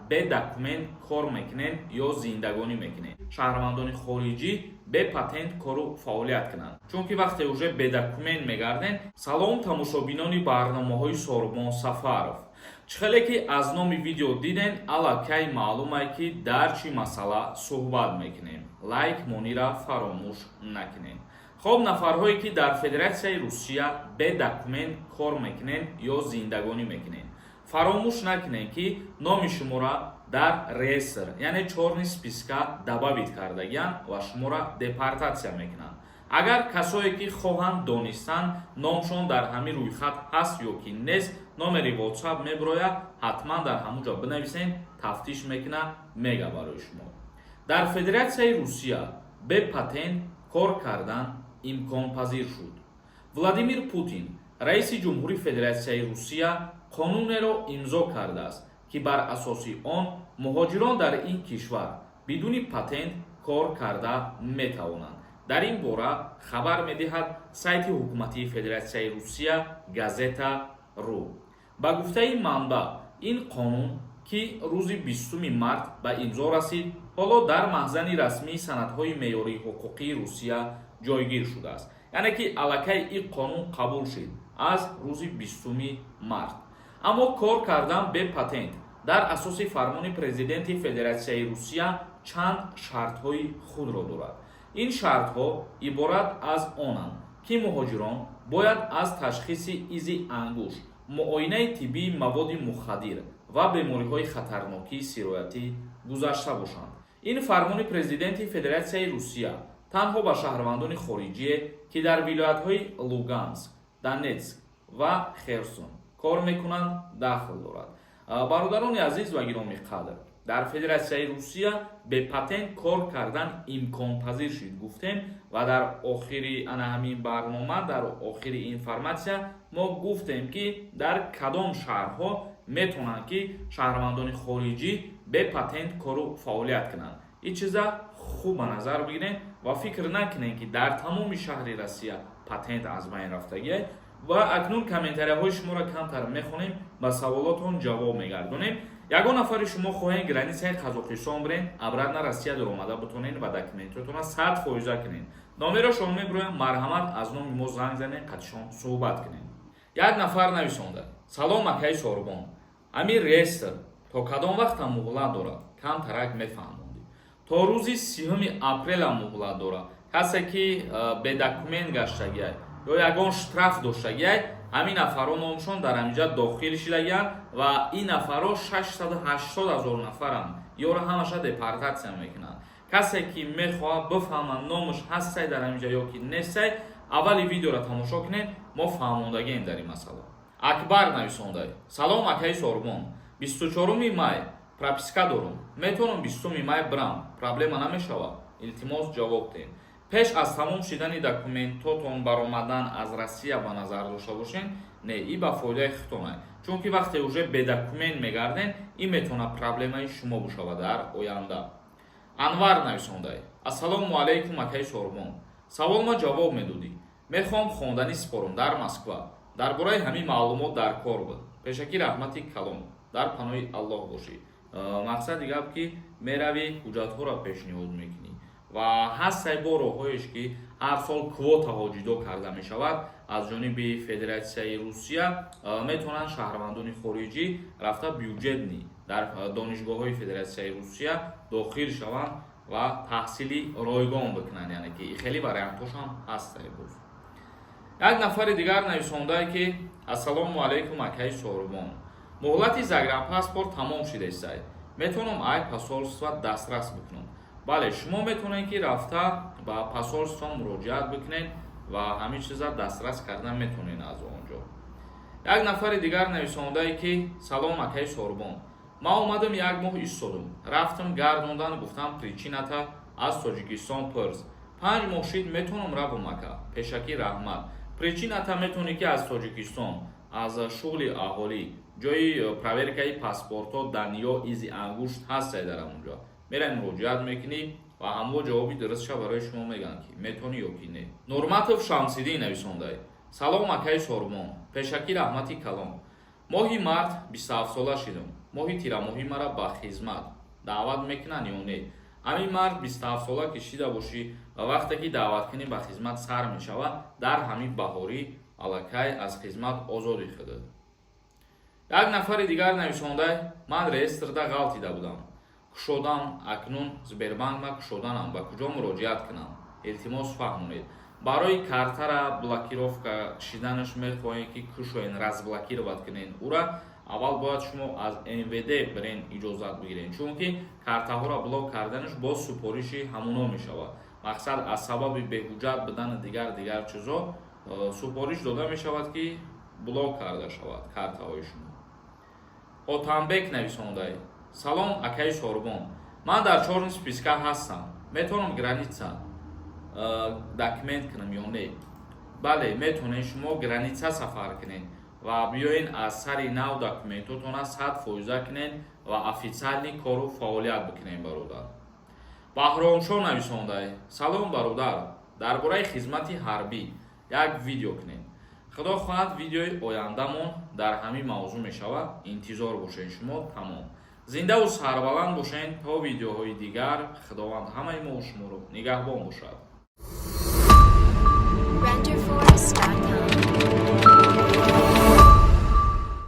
бе документ кор мекунен ё зиндагонӣ мекунен. Шаҳрвандони хориҷӣ бе патент кору фаъолият кунанд. Чунки вақте уже бе документ мегарден. Салом тамошобинони барномаҳои Сорбон Сафаров. Чӣ хеле ки аз номи видео диден, аллакай маълуме ки дар чӣ масъала суҳбат мекунем. Лайк монира фаромӯш накунед. Хоб нафарҳое ки дар Федератсияи Русия бе документ кор мекунен ё зиндагонӣ мекунен. Фаромӯш накунед ки номи шуморо дар реестр, яъне чорни списка дабавид кардагиянд ва шуморо депортатсия мекунанд. Агар касое ки хоҳанд донистанд номшон дар ҳамин рӯйхат ҳаст ё ки нест, номери WhatsApp мебирояд, ҳатман дар ҳамунҷо бинависен, тафтиш мекуна, мега барои шумо. Дар Федератсияи Русия бе патент кор кардан имконпазир шуд. Владимир Путин, раиси ҷумҳури Федератсияи Русия, қонунеро имзо кардааст, ки бар асоси он муҳоҷирон дар ин кишвар бидуни патент кор карда метавонанд. Дар ин бора хабар медиҳад сайти ҳукуматии Федератсияи Русия Газета.ру. Ба гуфтаи манба, ин қонун, ки рӯзи 20 март ба имзо расид, ҳоло дар маҳзани расмии санадҳои меъёрии ҳуқуқии Русия ҷойгир шудааст. Яъне ки аллакай ин қонун қабул шуд аз рӯзи 20 март. Аммо кор кардан бе патент дар асоси фармони президенти Федератсияи Русия чанд шартҳои худро дорад. Ин шартҳо иборат аз онанд, ки муҳоҷирон бояд аз ташхиси изи ангуш, муоинаи тиббии маводи мухаддир ва бемориҳои хатарнокии сироятӣ гузашта бошанд. Ин фармони президенти Федератсияи Русия танҳо ба шаҳрвандони хориҷие, ки дар вилоятҳои Луганск, Донецк ва Херсон кор мекунанд, дахл дорад. Бародарони азиз ва гироми қадр, дар Федератсияи Русия бе патент кор кардан имконпазир шуд гуфтем ва дар охири ҳамин барнома, дар охири информатсия мо гуфтем ки дар кадом шаҳрҳо метавонанд ки шаҳрвандони хориҷӣ бе патент кору фаъолият кунанд. ин чиза хуб ба назар бигирен ва фикр накунем ки дар тамоми шаҳри Россия патент аз байн рафтагиай. ва акнун комментарияҳои шуморо камтар мехонем, ба саволотон ҷавоб мегардонем. Ягон нафари шумо хоҳем границаи Қазоқистон бирен, обратно Россия даромада бутонен ва документотонро 100% кунен. Номеро шумо мебироям, марҳамат аз номи мо занг занед, қатишон суҳбат кунем. Як нафар нависонда: салом акаи Сорбон, ҳамин реестр то кадом вақт муҳлат дорад? Камтарак мефаҳмонди. То рӯзи 30 апрел муҳлат дорад. касе ки бе документ гаштагиай ё ягон штраф доштагиай, ҳамин нафаро номшон дар ҳаминҷа дохил шудагиянд ва ин нафаро 680 000 нафаранд. ёро ҳамаша депортатсия мекунанд. касе ки мехоҳад бифаҳмад номаш ҳастай дар ҳаминҷа ё ки нестай, аввали видеоро тамошо кунед, мо фаҳмондагием дар ин масъала. Акбар нависондай: салом акаи Сорбон, 24 май прописка дорам, метавонам 20 май бирам, проблема намешавад? Илтимос ҷавоб диҳед. пеш аз тамом шудани документотон баромадан аз Россия ба назар дошта бошен? Не, ин ба фоидаи худтон аст, чунки вақте уже бе документ мегарден, ин метавонад проблемаи шумо бошавад дар оянда. Анвар нависондай: ассалому алайкум акаи Сорбон, саволма ҷавоб медодӣ. мехоҳам хонданӣ сипорам дар Москва. дар бораи ҳамин маълумот дар кор буд. пешакӣ раҳмати калом, дар паноҳи Аллоҳ бошӣ. мақсади гап ки меравӣ ҳуҷҷатҳоро пешниҳод мекунӣ ва ҳастай бо роҳҳоеш ки ҳар сол квотаҳо ҷудо карда мешавад аз ҷониби Федератсияи Русия, метавонанд шаҳрвандони хориҷӣ рафта бюджетни дар донишгоҳҳои Федератсияи Русия дохил шаванд ва таҳсили ройгон бикунанд, яъне ки хеле вариантҳошам ҳастай буд. як нафари дигар нависондае ки ассалому алайкум акаи Сорбон, муҳлати загранпаспорт тамом шудааст, метавонам ай посольства дастрас бикунам? бале, шумо метавонед ки рафта ба посольство муроҷиат бикунед ва ҳамин чиза дастрас кардан метавонед аз онҷо. як нафари дигар нависондае ки салом акаи Сорбон, ман омадам як моҳ истодам, рафтам гардондан, гуфтам причината аз Тоҷикистон пурс, 5 моҳ шуд, метавонам равам ака? пешакӣ раҳмат. причината метавонӣ ки аз Тоҷикистон, аз шуғли аҳолӣ, ҷои проверкаи паспортҳо даниё изи ангушт ҳастай дар онҷо. мерай муроҷиат мекунӣ ва ҳамво ҷавоби дурустша барои шумо мегӯянд ки метавонӣ ё ки не. Нурматов Шамсиддин нависондай: салом акаи Сорбон, пешакӣ раҳмати калом, моҳи март 27 сола шудам, моҳи тирамоҳӣ мара ба хизмат даъват мекунанд ё не? ҳамин мард 27 сола кишида бошӣ ва вақте ки даъваткунӣ ба хизмат сар мешавад, дар ҳамин баҳорӣ аллакай аз хизмат озодӣ шуда. Як нафари дигар нависонда: ман реестрда ғалт дида будам. Кушодам, акнун Сбербанк ма кушоданам, ба куҷо муроҷиат кунам? Илтимос фаҳмонед. Барои картара блокировка шиданаш мехоҳем ки кушоен разблокировать кунен ура, аввал бояд шумо аз МВД бирен иҷозат бигирен, чунки картаҳоро блок карданаш боз супориши ҳамуно мешавад. Мақсад аз сабаби беҳуҷҷат будани дигар чизо супориш дода мешавад ки блок карда шавад картаҳои шумо. Отамбек нависондай: салом акаи Сорбон, ман дар чорум списка ҳастам. Метавонам граница документ кунам ё не? Бале, метавонед шумо граница сафар кунед ва биёен аз сари нав документотона 100% кунед ва официални кору фаъолият бикунед бародар. Баҳромшон нависондай: салом бародар, дар бораи хизмати ҳарбӣ як видео кунед. Худо хоҳад видеои ояндамон дар ҳамин мавзӯъ мешавад. Интизор бошед шумо. Тамом. Зиндаву сарбаланд бошед то видеоҳои дигар. Худованд ҳамаи мо шуморо нигаҳбон бошад.